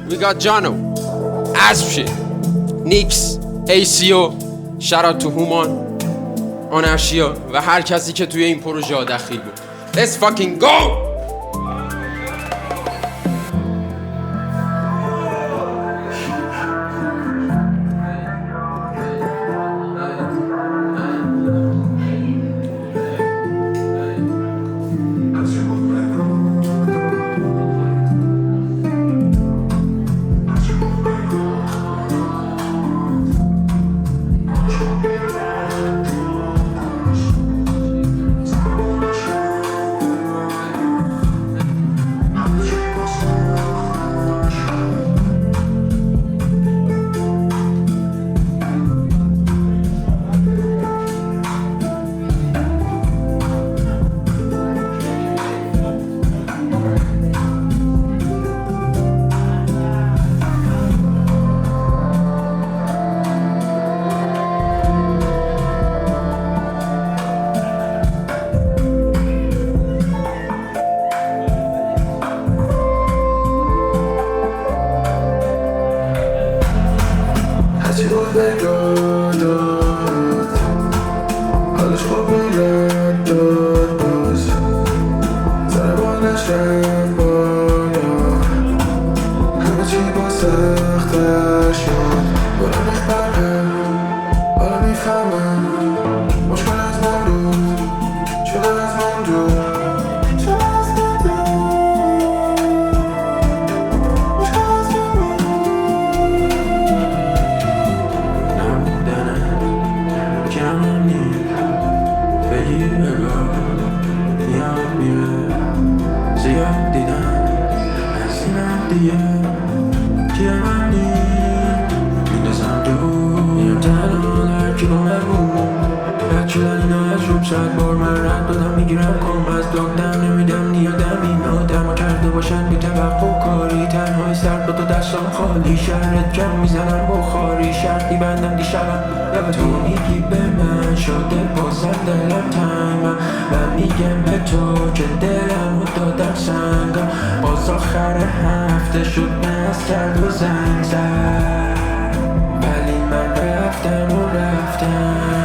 We got Jono, Asp, نیکس، ACO، shout out to Human، آنرشیا و هر کسی که توی این پروژه دخیل بود. Let's fucking go! حالش خوب میرد داد باز زربانش رفت بالا همه چی با سختر شد بالا میفرم بالا میفهمم مشکل از من بود شده از من دور شاید بار من رد دادم میگیرم کام از دادم نمیدم نیادم این آدم ها کرده باشن بی توقع کاری تنهای سر با تو دستم خالی شهرت کم میزنم بخاری شرطی بندم دیشبم تو میگی به من شده بازم دلم تنگم من میگم به تو که دلم رو دادم سنگم باز آخر هفته شد نست کرد و زنگ زد ولی من رفتم و رفتم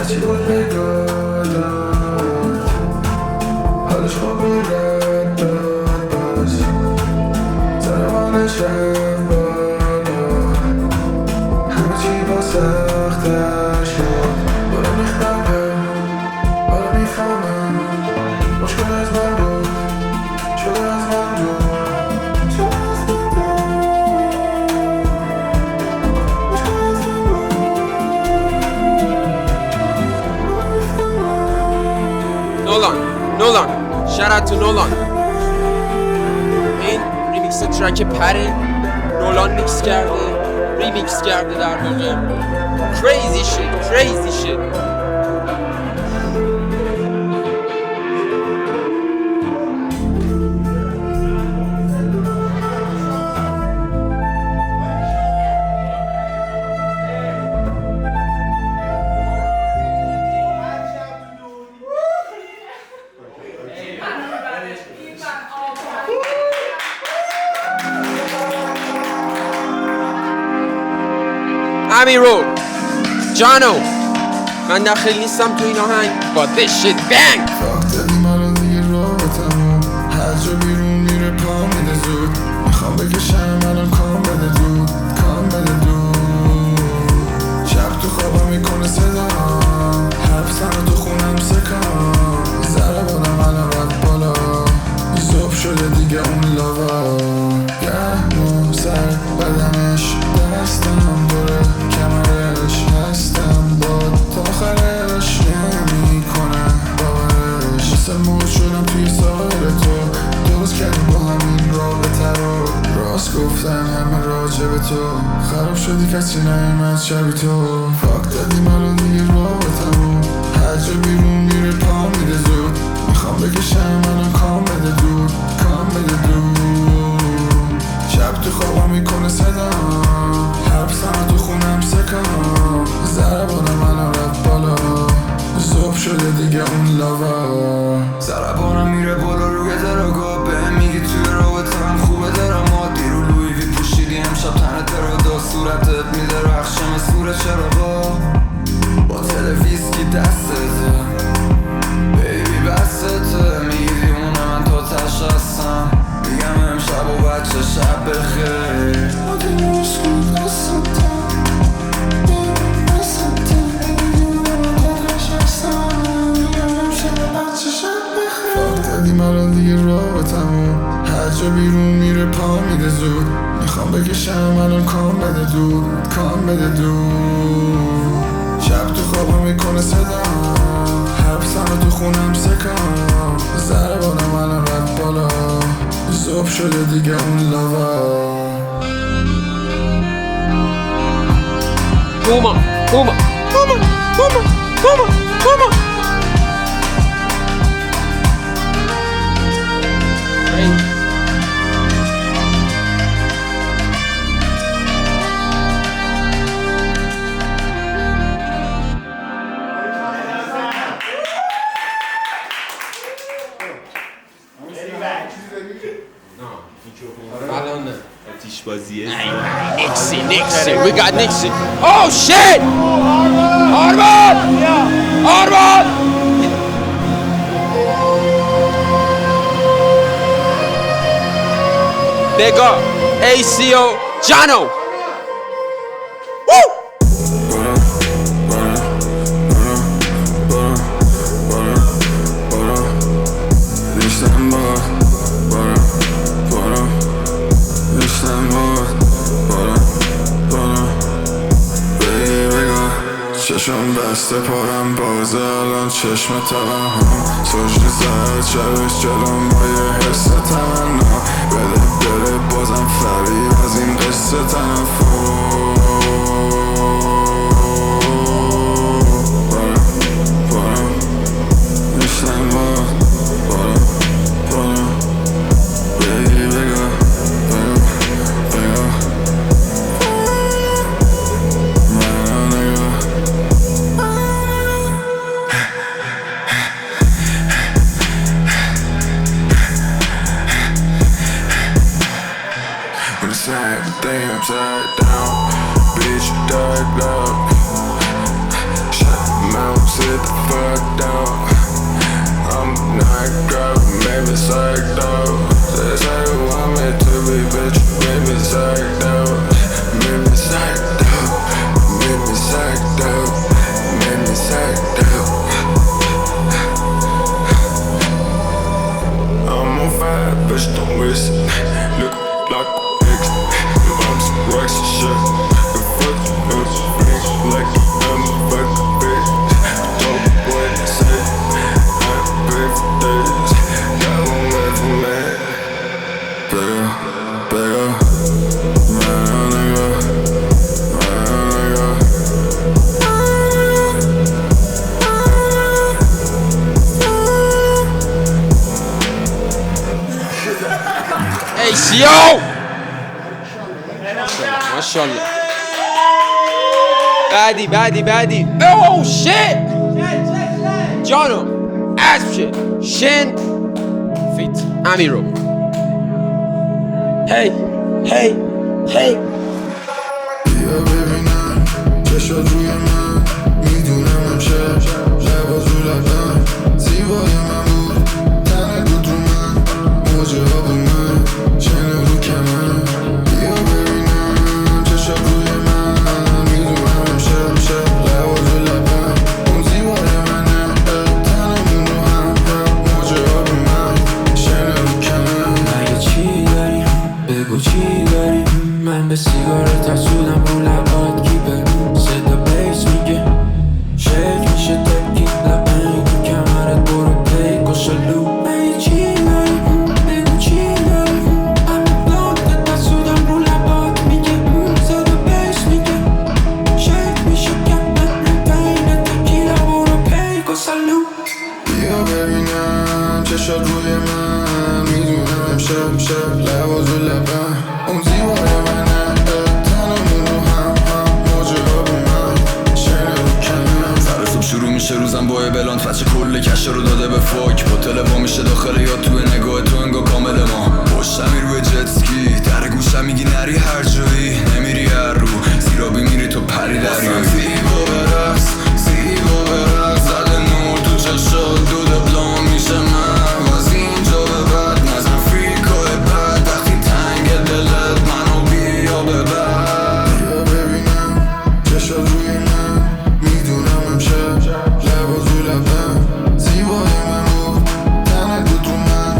هرچی بود نگاه داد حالش خوب میرد داد باز زربانش رفت بالا همه چی با سختر شد بالا میخرم بالا میفهمم مشکل از من بود شده از من دور نولان shout out to نولان. این ریمیکس ترک پره نولان میکس کرده ریمیکس کرده در واقع crazy shit امیرو جانو من داخل نیستم تو این آهنگ با this shit bang وقت منو دیگه رابطمون هر جا بیرون میره پا میده زود میخوام بکشم الان کام بده دود شب تو خوابم میکنه صدا حبسم تو خونم سکام ضربانم الان رفت بالا زوب شده دیگه اون لاوا گرم و سر بدنش دستم دوره کمرش هستم با تا آخرش نمیکنه باورش مثل موج شدم توی سایر تو درست کردیم با همین رابطه رو راست گفتن همه راجع به تو خراب شدی کسی نمیمد شبی تو فاک دادی منو دیگه رابطمون هر جا بیرون میره پا میده زود میخوام بکشم الان کام بده دود خوابم میکنه صدا، حبسم تو خونم سکم، ضربانم الان رفت بالا، زوب شده دیگه اون لاوا. ضربانم میره بالا روی دراگاه، بهم میگی توی رابطم خوبه دارم عادی رو لویوی پوشیدی امشب تنت ترادا، صورتت میده رخشم سور چراغا، با تلویزکی دستته بیبی بستته، میگی دیونه من تا تش هستم، میگم امشب و بچه شب بخیر. دادیم الان دیگه رابطمون هر جا بیرون میره پا میده زود، میخوام بکشم الان کام بده دود، کام بده دود. شب تو خوابم میکنه صدا، حبسم تو خونم سکم، ضربانم الان رفت بالا، زوب شده دیگه اون لاوا. Puma, Puma, Puma, Puma, Puma, Puma. Nixon, we got Nixon. Oh shit! Arman! Arman! Big up, ACO, Jono. Woo! چشم بسته پارم بازه الان چشم توهم، سجده زد شبش جلوم با یه حس تمنا، بده بره بازم فریب از این قصه تنفر. بارم نیستم بارم بگی بگا everything upside down, bitch dug up, shut the mouth, sit the fuck down. I'm not good, maybe psyched out. That's how you want me to be, bitch, maybe psyched out, maybe psyched out, maybe psyched out, maybe psyched out. I'm on fire, bitch, don't waste it. Look like rocks and shit, the fuck bitch, like I'm a fucking bitch. Don't boy say I'm big for days, that won't wait for me. Bigger, man, nigga, ACO! MashaAllah. Baddie. Oh shit! Jono, Asp shit. Shin, Fit, Amiro. Hey. بیا ببینم چشات روی من، میدونم امشب لبات رو لبم، زیبای من بود تنت بود رو من، موجه ها بود من شنه رو کمن. بیا ببینم چشات روی من، میدونم امشب لبات رو لبم، اون زیبای منه تنمون رو هم، موجه ها بود من شنه رو کمن. مگه چی داری؟ بگو چی داری؟ من به سیگارت افزودم رو لبات کیپه، صدا بیس میگه شیک میشه تکی لبنگ تو کمرت، برو پیک و شلو. مگه چی داری؟ بگو چی داری؟ من به بلانتت افزودم رو لبات میگه صدا بیس میگه شیک میشه کمرت، تکی برو پیک و شلو. بیا ببینم چشات روی من، میدونم امشب لبات رو لبم، اون زیبای منه تنمون رو هم موجه آب اومد شنه رو کنه سر صبح شروع میشه روزم با بلان فچه کل کشه رو داده به فوک هتل وا میشه داخل یا توی نگاه تو انگا کامل ما پشتمی روی جتسکی در گوشم میگی نری هر جایی نمیری هر رو زیرابی میری تو پری دریایی زیبا برقص زیبا برقص زده نور تو چشات دود بلان میشه من از اینجا به بعد نزن فریکای بد وقتی تنگ دلت منو بیا ببر بیا ببینم چشات روی من میدونم امشب لبا تو لبم زیبای من بود تنت بود رو من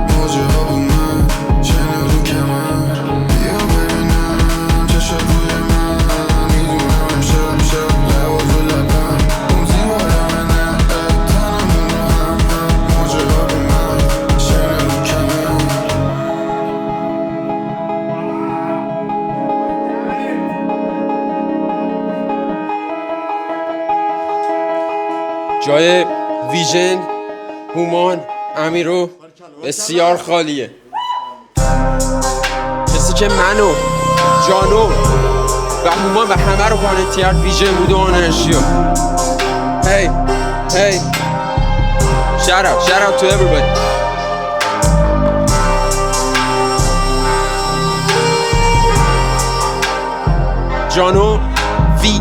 موجه ها اومد چنه رو کمر بیا ببینم چشات روی من میدونم امشب لبا تو لبم اون زیبای منه تنمون رو هم موجه ها اومد چنه رو کمر جای ویژن، هومان، امیرو بسیار خالیه. کسی که منو، جانو و هومان و همه رو کانکت ویژن بود و آنرژیو. Hey, hey, shout out to everybody. جانو وی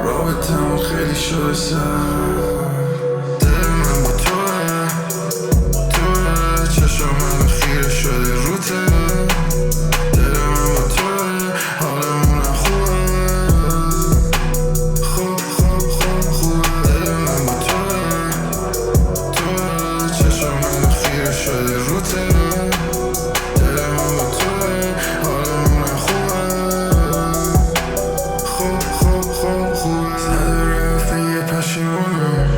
رابطمون خیلی شده سر دل من با توه چشم من خیره شده روته دل من با توه حالمونم خوبه خوبه دل من با توه چشم من خیره شده روته دل من با توه حالمونم خوبه خوبه زده رفته یه پشیمونه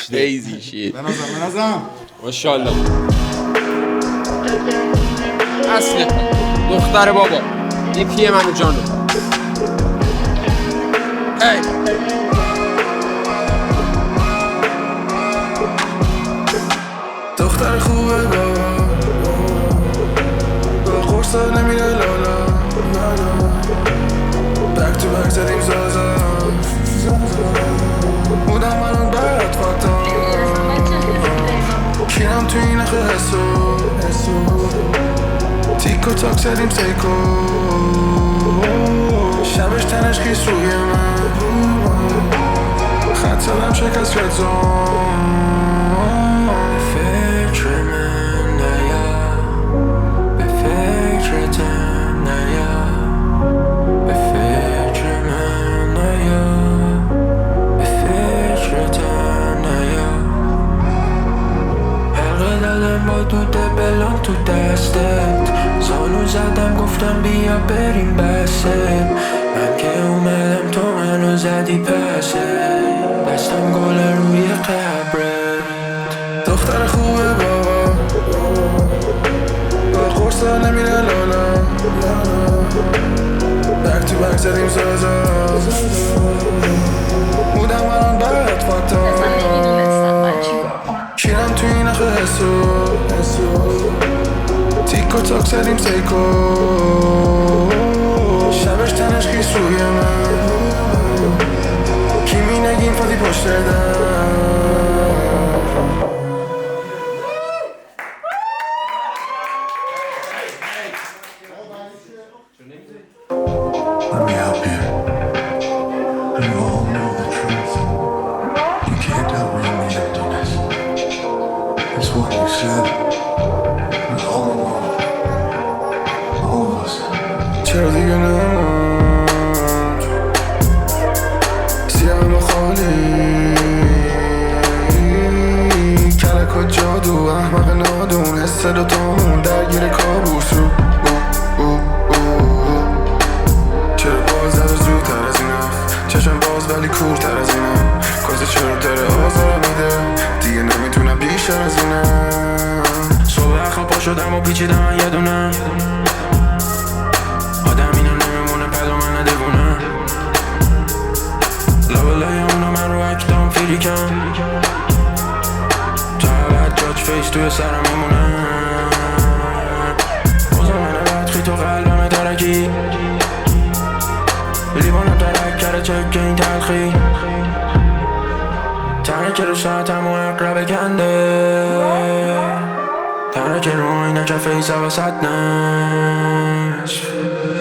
crazy shit بنازم ماشاءالله اصل دختر بابا این پیه منو جانو هی دختر خوبه با قرصا نمیره لالا بک تو بک زدیم زازا بودم منون برد فاتا کیرم تو این اخه حسو تیک و تاک زدیم سیکو شبش تنش خیس روی من خط زدم شکست شد زون تو دبلان تو دستت زانو زدم گفتم بیا بریم بسه من که اومدم تو منو زدی پسه دستم گل روی قبرت دختر خوبه با قرصا نمیره لالا بک تو بک زدیم زازا بودم منان برد فاتا کیرم تو این اخه حسو تیک و تاک زدیم سیکو شبش تنش خیس روی من کی نگیم فادی پشت در Let me help you. You all know the truth. You can't outrun the emptiness. It's what you said. We're all alone. All of us. چرا دیگه نموند سیاهم و خالی کلک و جادو احمق نادون حس دوتامون درگیر کابوس رو چرا باز زد و زودتر از این حرف چشم باز ولی کورتر از اینم کازه چرا داره آزار میده دیگه نمیتونم بیشتر از اینم صبح خواب پا شدم و پیچیدم یه دونم آدم اینو نمیمونه پد و من ندگونم لابلای اونا من رو اکتام فریکم تا عبد جاج فیس توی سرم میمونم بازم من بدخی تو قلبم ترکی لیوانم ترک کرده چک این تلخی ترک رو ساعتم و اقرب کنده ترک رو اینه که فیس وسط نشف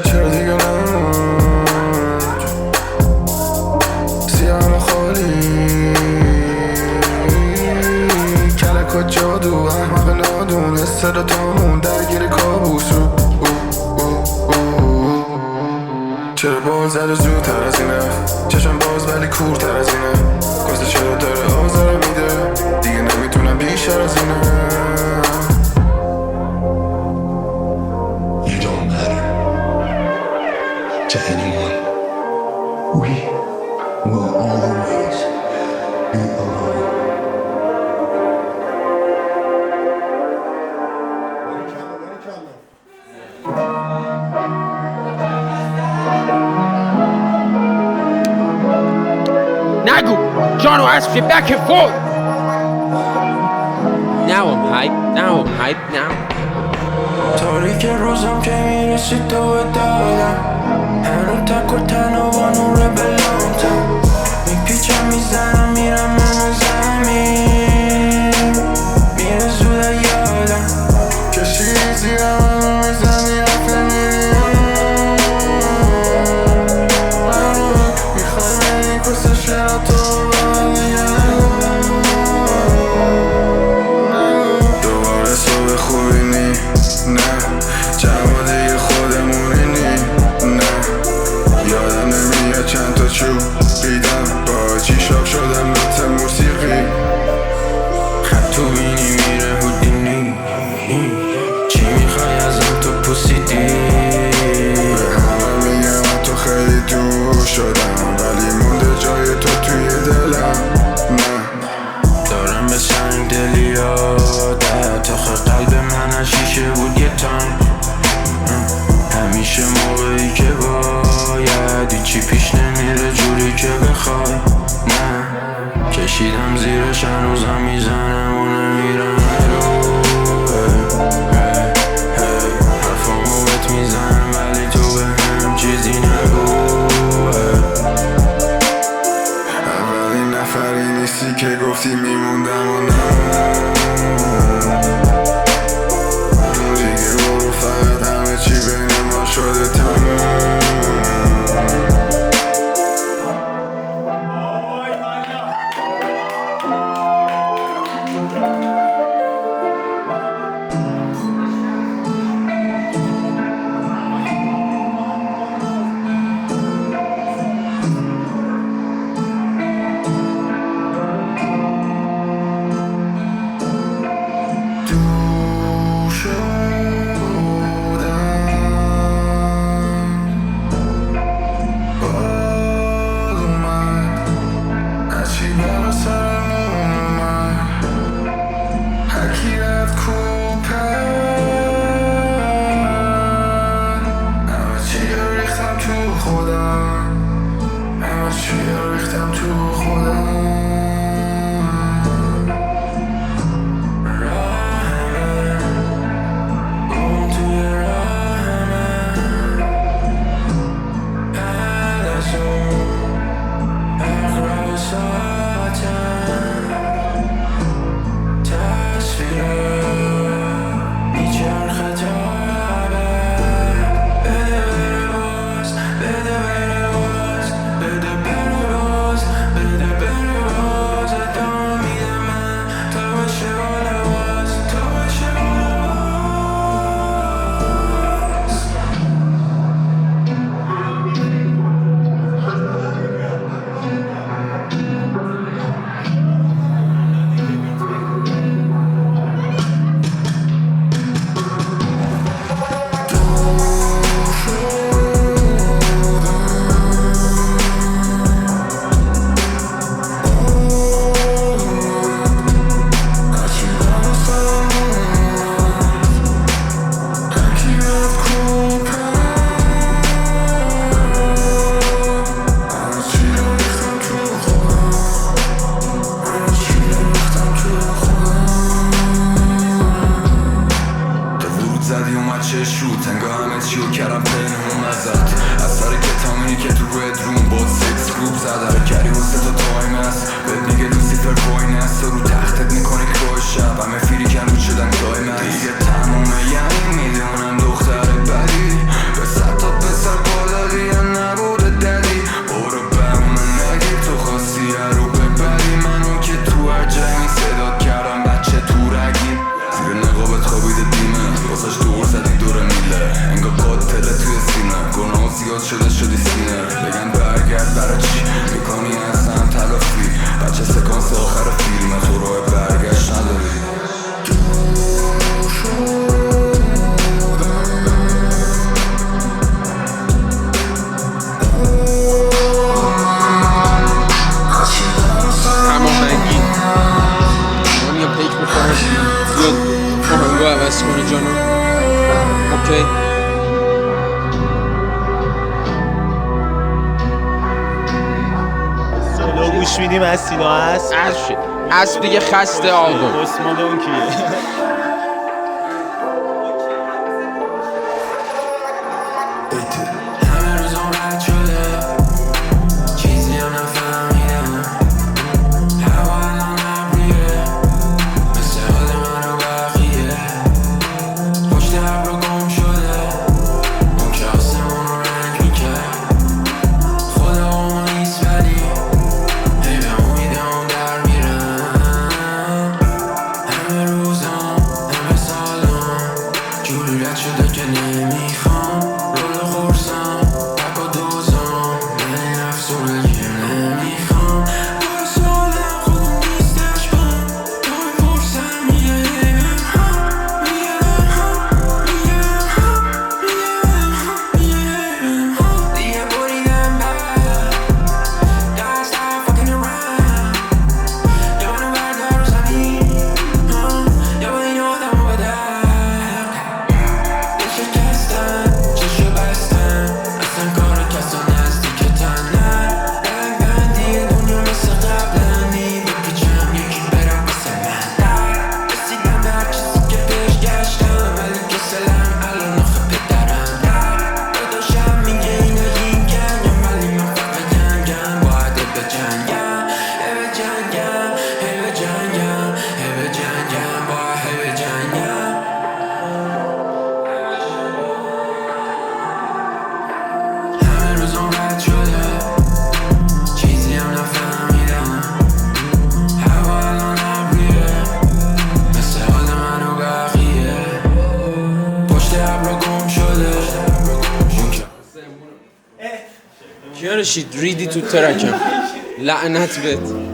چرا دیگه نموند سیاهم و خالی کلک و جادو احمق نادون حس دوتامون درگیر کابوس رو چرا باز زد و زودتر از این حرف چشم باز ولی کورتر از اینه کازه چرا داره آزار میده دیگه نمیتونم بیشتر از اینه You don't matter to anyone. We will always be alone. نگو جانو اسب back and forth Now I'm hype now تاریک روزم که میرسید تو دادم هنو تک و تنها با نور بلانتم میپیچم میزنم میرم من زمین میره زود یادم کشیزی هم میزنی حفله میریم میخوای بینی کسه شرا تو دوباره صبح خوبی نی نه جمع دیگه خودمونی نی نه یادم نمیاد چند تا چوب بیدم با چی شاک شدم کشیدم زیرش هنوزم میزنم و نمیرم حرفامو بهت میزنم ولی تو بهم چیزی نگو اولین نفری نیستی که گفتی میموندم و نمون دیگه برو فقط همه چی بین ما شده تموم ریختم تو خودم راهمه اون توی راهمه بعد از اون اقرب ساعتم تصویره میچرخه تا شوت انگاه همه چیو کردم پنهون ازت از سر کتامینی که تو رد روم با سکس گروپ زدم کردی واسه تو تایم است بهت میگه لوسیفر کوین است رو تختت میکنی کروی شب همه فیری کن رود شدن کلای من دیگه تمومه یعنی میدونم دختر بدی به صد تا پسر بالادی یا نبوده دلی برو بمونه نگیر تو خواستی رو ببری منو که تو هر جنگی صدات کردم بچه تو رگیم زیر نقابت خوابیده دیمه واسش دور زدی دور میله انگار قاتله توی سینه گناه زیاد شدی سینه بگن برگرد برای چی میکنی اصلا تلافی بچه سکانس آخر فیلم تو راه برگشت نداری هماهنگی من یه پیک بخورم زیاد آهنگو عوض کنی جانو اوکی سولو گوش میدیم از سینا هست اسب دیگه خسته آلبوم اسمان اون کیه همه روزم رد شده چیزی هم نفهمیدم هوا الان ابریه مثل حال من و بقیه پشت ابرا گم شده اون که آسمون رو رنگ میکرد خدا اون نیست ولی هی به امیدم در میرم همه روزم نرشید ریدی تو ترکم لعنت بهت.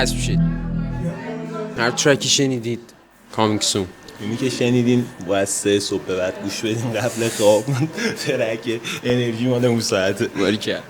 حذف شید. هر ترکی شنیدید کامینگ سون. اینی که شنیدین باید 3 صبح به بعد گوش بدین قبل خواب. ترک انرژی مال اون ساعته. باریکلا.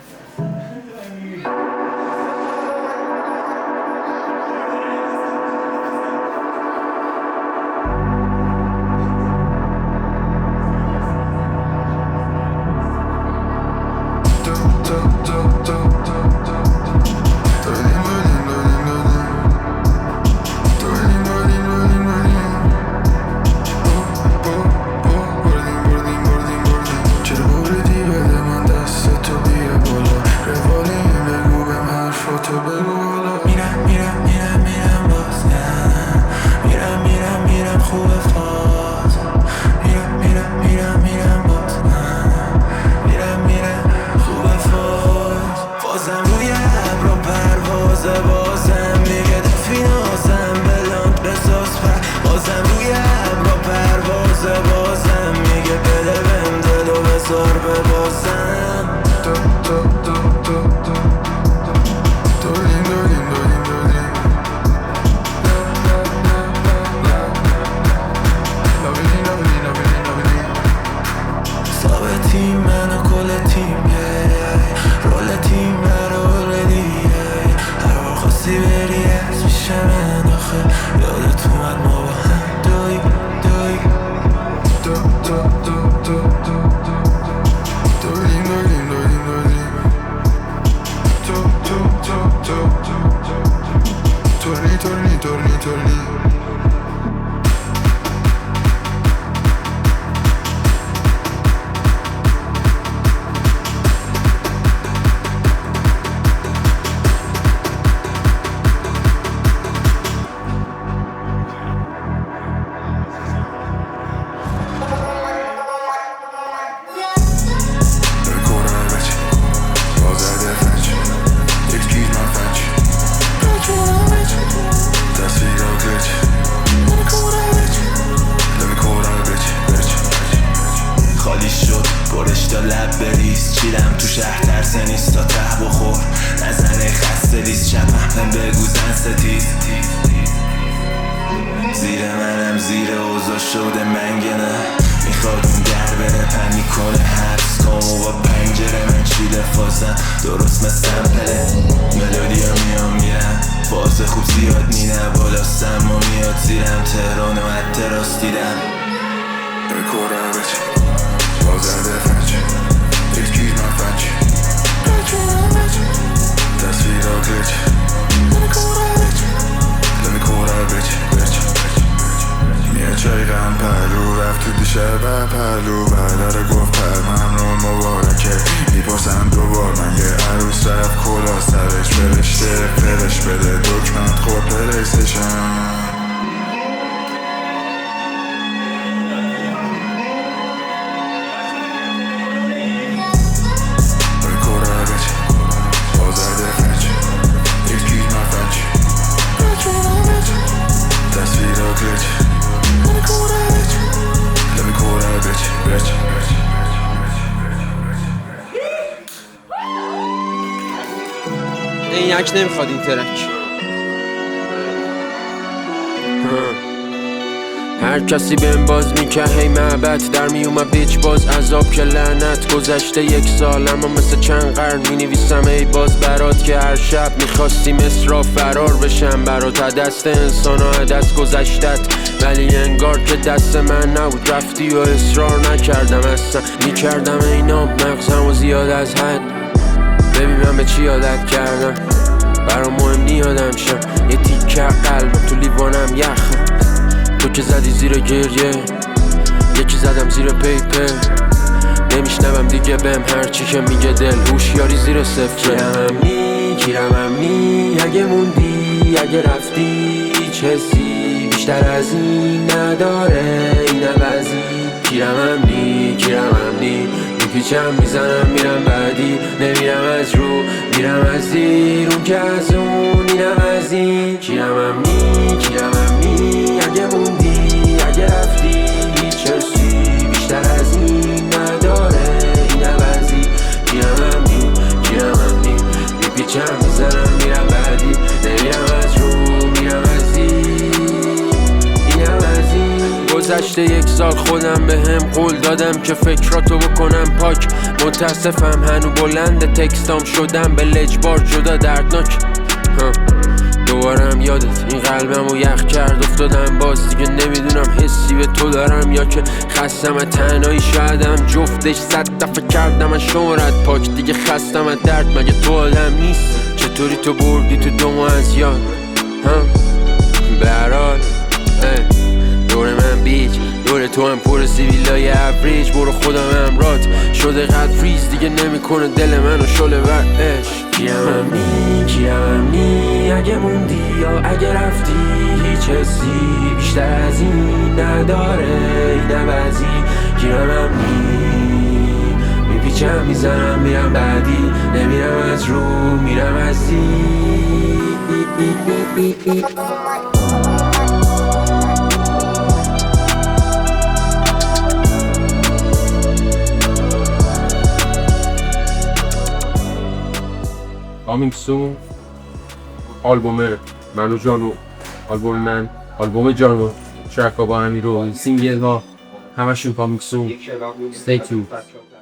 میخواد اون در بره پن میکنه حبس کن و با پنجره من چیده فازم درست مثل سمپله ملودیا میام میرم فاز خوب زیاد مینه بالا سما میاد زیرم تهران و حد راست دیدم بکره بچه بازرده فنچه یک گیر من فنچه تصویرها گلچ لمیکوره بچه میاد چای غم پهلو رفت تو دیشه و پهلو برداره گفت پر ممنون مبارکه میپرسم دوبار من یه عروس رفت کلا سرش فرشته فرش بده دکمنت خور پلیستیشن این یک نمیخواد این ترک. هر کسی بهم باز میکه هی معبد در میومه بیچ باز عذاب که لعنت گذشته 1 سال اما مثل چند قرن مینویسم ای باز برات که هر شب میخواستی مصرا فرار بشم برات دست انسان ها دست گذشتت ولی انگار که دست من نبود رفتی و اصرار نکردم اصلا میکردم اینا مغزم و زیاد از حد ببین من به چی عادت کردم برام مهم نیادم شم یه تیکه قلبم تو لیوانم یخم تو که زدی زیر گریه یکی زدم زیر پیپر نمیشنوم دیگه بهم هرچی که میگه دل هوشیاری زیر صفره کیرمم نی اگه موندی اگه رفتی چسی بیشتر از این نداره این عوضی کیرمم نی میپیچم میزنم میرم بعدی نمیرم از رو میرم از زیر اون که از اون اینم از این کیرمم نی اگه موندی اگه رفتی هیچ ارسی بیشتر از این نداره این عوضی کیرمم نی میپیچم میزنم میرم بعدی نمیرم از رو میرم از زیر اینم از این گذشته 1 سال خودم به هم قول دادم که فکراتو بکنم پاک متاسفم هنو بلند تکستام شدم به لجبار جدا دردناک دوبارم یادت این قلبم رو یخ کرد افتادم باز دیگه نمیدونم حسی به تو دارم یا که خستم از تنهایی شایدم جفتش 100 دفعه کردم از شمارت پاک دیگه خستم از درد مگه تو آدم نیست چطوری تو بردی تو دومو از یاد به هر حال دور من بیچ دور تو هم پر سیویلای ابریج برو خودم امرات شده قد فریز دیگه نمیکنه دل منو شله بر عشق کیرمم نی اگه موندی یا اگه رفتی هیچ حسی بیشتر از این نداره این عوضی کیرمم نی میپیچم میزنم میرم بعدی نمیرم از رو میرم از زیر Coming soon آلبوم من و جانو آلبوم من آلبوم جانو ترک ها با همین رو سینگل ها همشون coming soon stay tuned